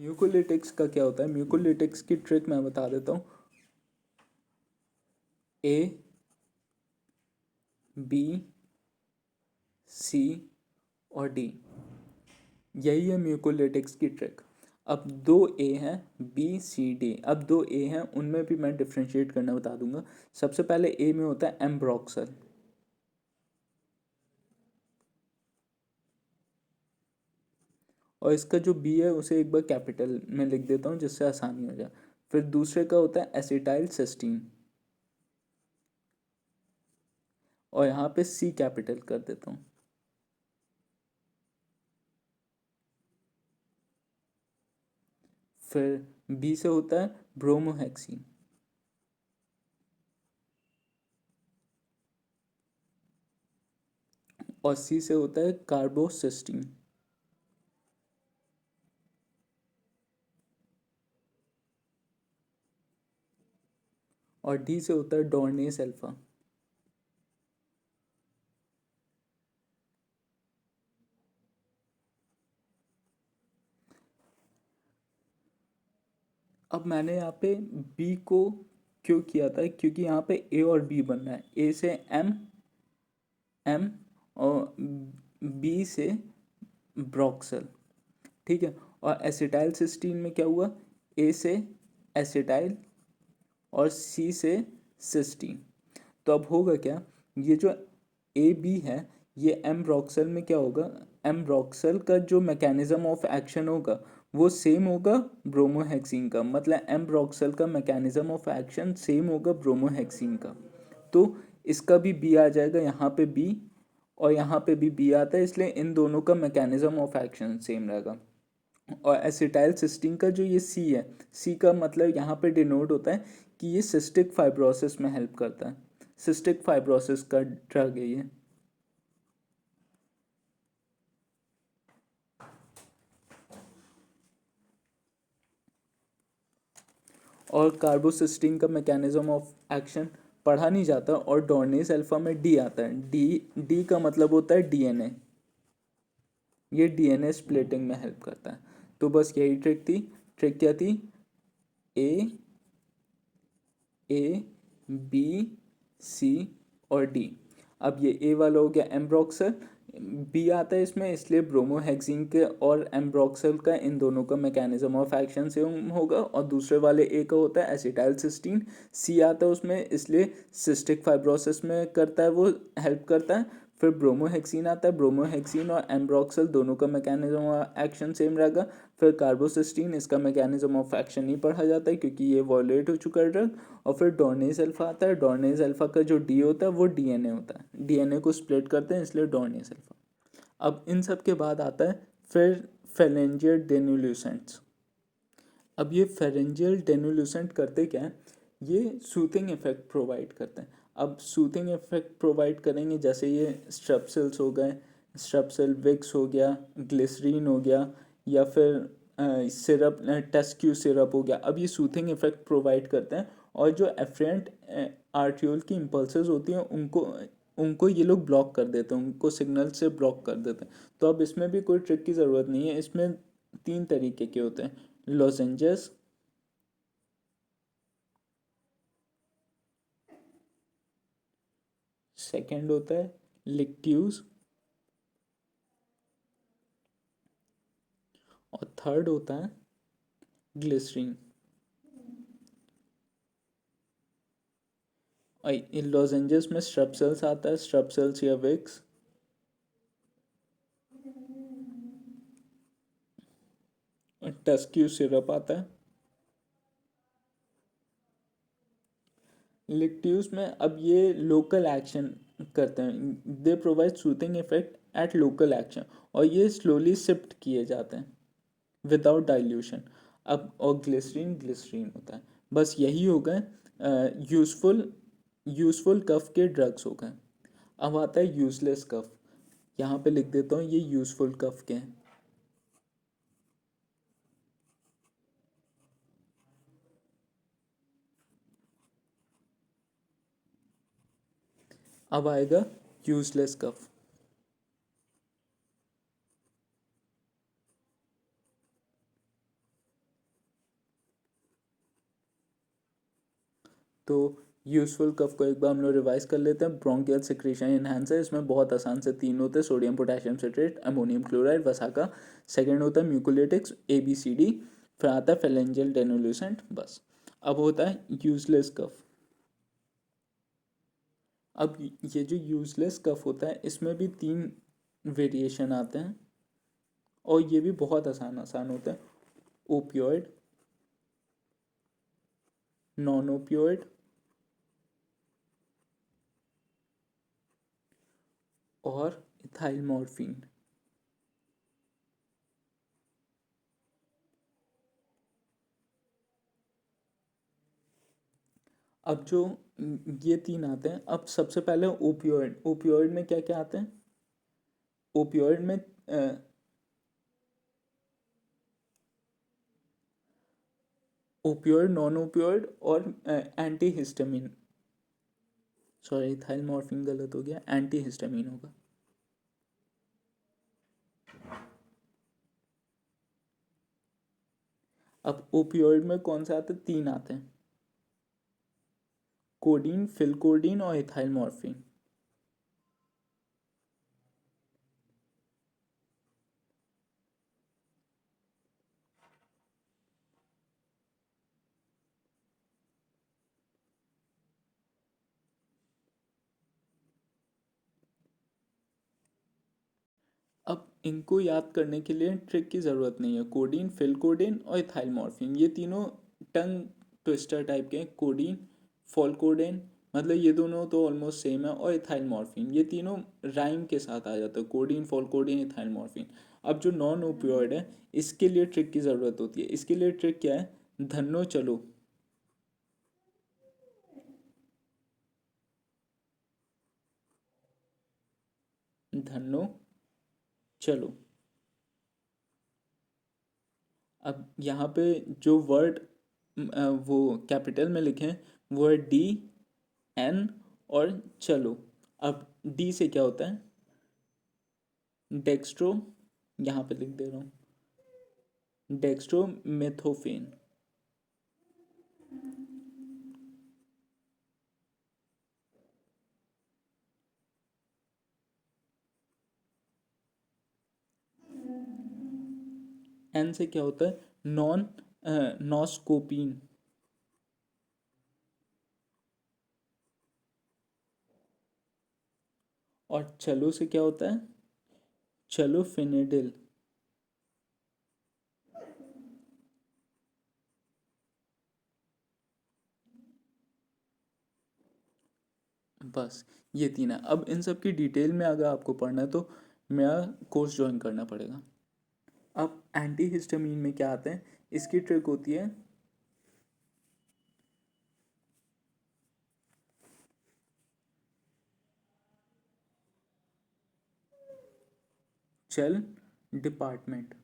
म्यूकोलिटिक्स का क्या होता है? म्यूकोलिटिक्स की ट्रिक मैं बता देता हूँ। ए, बी, सी और डी, यही है म्यूकोलिटिक्स की ट्रिक। अब दो ए हैं, बी सी डी। अब दो ए हैं, उनमें भी मैं डिफ्रेंशिएट करना बता दूंगा। सबसे पहले ए में होता है एम्ब्रॉक्सल, और इसका जो बी है उसे एक बार कैपिटल में लिख देता हूँ जिससे आसानी हो जाए। फिर दूसरे का होता है एसिटाइल सिस्टीन, और यहाँ पे सी कैपिटल कर देता हूँ। फिर बी से होता है ब्रोमोहेक्सीन, और सी से होता है कार्बोसिस्टीन, और डी से होता है डोर्नेस अल्फा। अब मैंने यहाँ पे बी को क्यों किया था, क्योंकि यहाँ पे ए और बी बनना है। ए से एम, एम, और बी से ब्रॉक्सल, ठीक है। और एसिटाइल सिस्टीन में क्या हुआ, ए से एसिटाइल और सी से सिस्टीन। तो अब होगा क्या, ये जो ए बी है, ये एम ब्रॉक्सल में क्या होगा, एम ब्रॉक्सल का जो मैकेनिज्म ऑफ एक्शन होगा वो सेम होगा ब्रोमोहेक्सिन का। मतलब एम ब्रॉक्सल का मैकेनिज्म ऑफ एक्शन सेम होगा ब्रोमोहेक्सिन का। तो इसका भी बी आ जाएगा, यहाँ पे बी और यहाँ पे भी बी आता है, इसलिए इन दोनों का मैकेनिज्म ऑफ एक्शन सेम रहेगा। और एसिटाइल सिस्टीन का जो ये सी है, सी का मतलब यहाँ पे डिनोट होता है कि ये सिस्टिक फाइब्रोसिस में हेल्प करता है। सिस्टिक फाइब्रोसिस का ड्रग है ये। और कार्बोसिस्टीन का मैकेनिज्म ऑफ एक्शन पढ़ा नहीं जाता, और डोर्नेस अल्फा में डी आता है। डी, डी का मतलब होता है डीएनए, ये डीएनए स्प्लिटिंग में हेल्प करता है। तो बस यही ट्रिक थी। ट्रिक क्या थी, ए, ए, बी, सी और डी। अब ये ए वाला हो गया एम्ब्रॉक्सल, बी आता है इसमें इसलिए ब्रोमोहेक्सिन के और एम्ब्रॉक्सल का इन दोनों का मैकेनिज्म ऑफ एक्शन सेम होगा। और दूसरे वाले ए का होता है एसिटाइल सिस्टीन, सी आता है उसमें इसलिए सिस्टिक फाइब्रोसिस में करता है, वो हेल्प करता है। फिर ब्रोमोहेक्सिन आता है, ब्रोमोहेक्सिन और एम्ब्रॉक्सल दोनों का मैकेनिज्म ऑफ एक्शन सेम रहेगा। फिर कार्बोसिस्टीन, इसका मैकेनिज्म ऑफ एक्शन नहीं पढ़ा जाता है क्योंकि ये वॉयलेट हो चुका है ड्रग। और फिर डोर्नेस अल्फा आता है, डोर्नेस अल्फा का जो डी होता है वो डीएनए होता है, डीएनए को स्प्लिट करते हैं इसलिए डोर्नेस अल्फा। अब इन सब के बाद आता है फिर फेरेंजियल डेनुल्यूसेंट्स। अब ये फेरेंजियल डेनुल्यूसेंट करते क्या है, ये सूथिंग इफेक्ट प्रोवाइड करते हैं। अब सूथिंग इफेक्ट प्रोवाइड करेंगे, जैसे ये स्ट्रेप्सिल्स हो गए, स्ट्रेप्सिल विक्स हो गया, ग्लिसरीन हो गया, या फिर सिरप टेस्क्यू सिरप हो गया। अब ये सूथिंग इफेक्ट प्रोवाइड करते हैं, और जो एफरेंट आर्ट्रियोल की इम्पल्सेस होती हैं उनको उनको ये लोग ब्लॉक कर देते हैं, उनको सिग्नल से ब्लॉक कर देते हैं। तो अब इसमें भी कोई ट्रिक की ज़रूरत नहीं है, इसमें तीन तरीके के होते हैं, लॉजेंजेस, सेकंड होता है लिक्ट्यूज, और थर्ड होता है ग्लिसरीन। और इन लॉजेंजेस में स्ट्रेप्सिल्स आता है, स्ट्रेप्सिल्स या विक्स, टेस्क्यू सिरप आता है। लिक्ट्यूज में अब ये लोकल एक्शन करते हैं, they provide soothing effect at local action, और ये स्लोली शिफ्ट किए जाते हैं विदाउट डाइल्यूशन। अब और ग्लिसरीन, ग्लिसरीन होता है। बस यही हो गए यूजफुल यूजफुल कफ के ड्रग्स हो गए। अब आता है यूजलेस कफ, यहाँ पे लिख देता हूँ ये यूजफुल कफ के हैं। अब आएगा यूजलेस कफ। तो यूजफुल कफ को एक बार हम लोग रिवाइज कर लेते हैं। ब्रोंकियल सिक्रीशन इनहेंसर, इसमें बहुत आसान से तीन होते हैं, sodium potassium citrate, ammonium chloride, वसाका। सेकंड होता है म्यूकोलिटिक्स, ABCD। फिर आता है फेलेंजियल डेनुल्यूसेंट, बस। अब होता है यूजलेस कफ। अब ये जो यूजलेस कफ होता है इसमें भी तीन वेरिएशन आते हैं और ये भी बहुत आसान आसान होते हैं। ओपियोइड, नॉन ओपियोइड और इथाइल मॉर्फिन। अब जो ये तीन आते हैं, अब सबसे पहले ओपियोइड। ओपियोइड में क्या क्या आते हैं? ओपियोइड में ओपियोइड, नॉन ओपियोइड और anti histamine. Sorry, ethyl morphine गलत हो गया, एंटी हिस्टामिन होगा। अब ओपियोइड में कौन से आते हैं? तीन आते हैं, कोडीन, फिलकोडीन और इथाइल मॉर्फिन। अब इनको याद करने के लिए ट्रिक की ज़रूरत नहीं है। कोडीन, फिलकोडीन और इथाइल मॉर्फिन, ये तीनों टंग ट्विस्टर टाइप के हैं। कोडीन, फॉलकोडेन, मतलब ये दोनों तो ऑलमोस्ट सेम है, और इथाइल मॉर्फिन, ये तीनों राइम के साथ आ जाता है, कोडीन, फॉलकोडेन, इथाइल मॉर्फिन। अब जो नॉन ओपियोइड है इसके लिए ट्रिक की ज़रूरत होती है। इसके लिए ट्रिक क्या है? धन्नो चलो। धन्नो चलो। अब यहाँ पे जो वर्ड वो कैपिटल में लिखें वो है DN और चलो। अब डी से क्या होता है? डेक्स्ट्रो, यहाँ पे लिख दे रहा हूँ, डेक्स्ट्रो मेथोफेन। एन से क्या होता है? नॉस्कोपीन। और चलो से क्या होता है? चलो फिनेडिल। बस ये तीन है। अब इन सब की डिटेल में अगर आपको पढ़ना है तो मेरा कोर्स ज्वाइन करना पड़ेगा। अब एंटी हिस्टामिन में क्या आते हैं? इसकी ट्रिक होती है चल डिपार्टमेंट।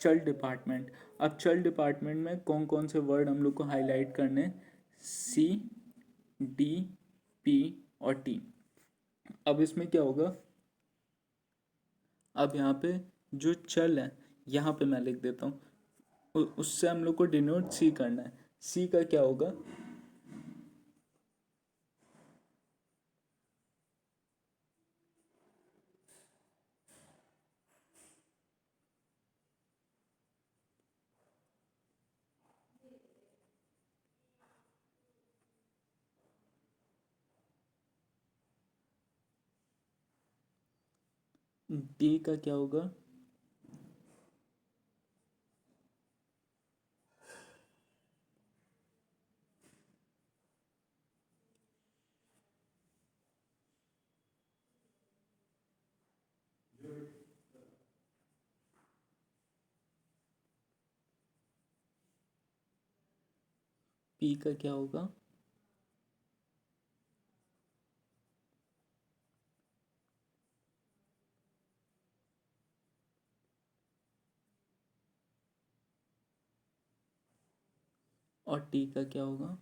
चल डिपार्टमेंट। अब चल डिपार्टमेंट में कौन कौन से वर्ड हम लोग को हाईलाइट करने हैं? C, D, P और T। अब इसमें क्या होगा? अब यहाँ पे जो चल है यहाँ पे मैं लिख देता हूँ, उससे हम लोग को डिनोट सी करना है। सी का क्या होगा? डी का क्या होगा? पी का क्या होगा? और टी का क्या होगा?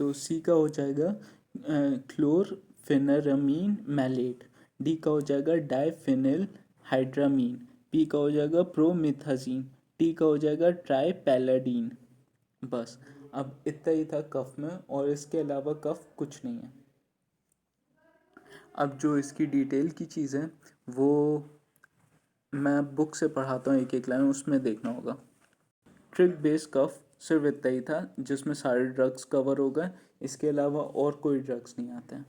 तो सी का हो जाएगा क्लोरफेनरामीन मैलेट, डी का हो जाएगा डाइफेनिल हाइड्रामीन, पी का हो जाएगा प्रोमिथाजीन, टी का हो जाएगा ट्राइपैलाडीन। बस अब इतना ही था कफ में, और इसके अलावा कफ कुछ नहीं है। अब जो इसकी डिटेल की चीज़ है वो मैं बुक से पढ़ाता हूँ, एक एक लाइन उसमें देखना होगा। ट्रिक बेस्ड कफ सिर्फ इतना ही था जिसमें सारे ड्रग्स कवर हो गए, इसके अलावा और कोई ड्रग्स नहीं आते हैं।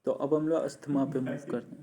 तो अब हम लोग अस्थमा पे मूव करते हैं।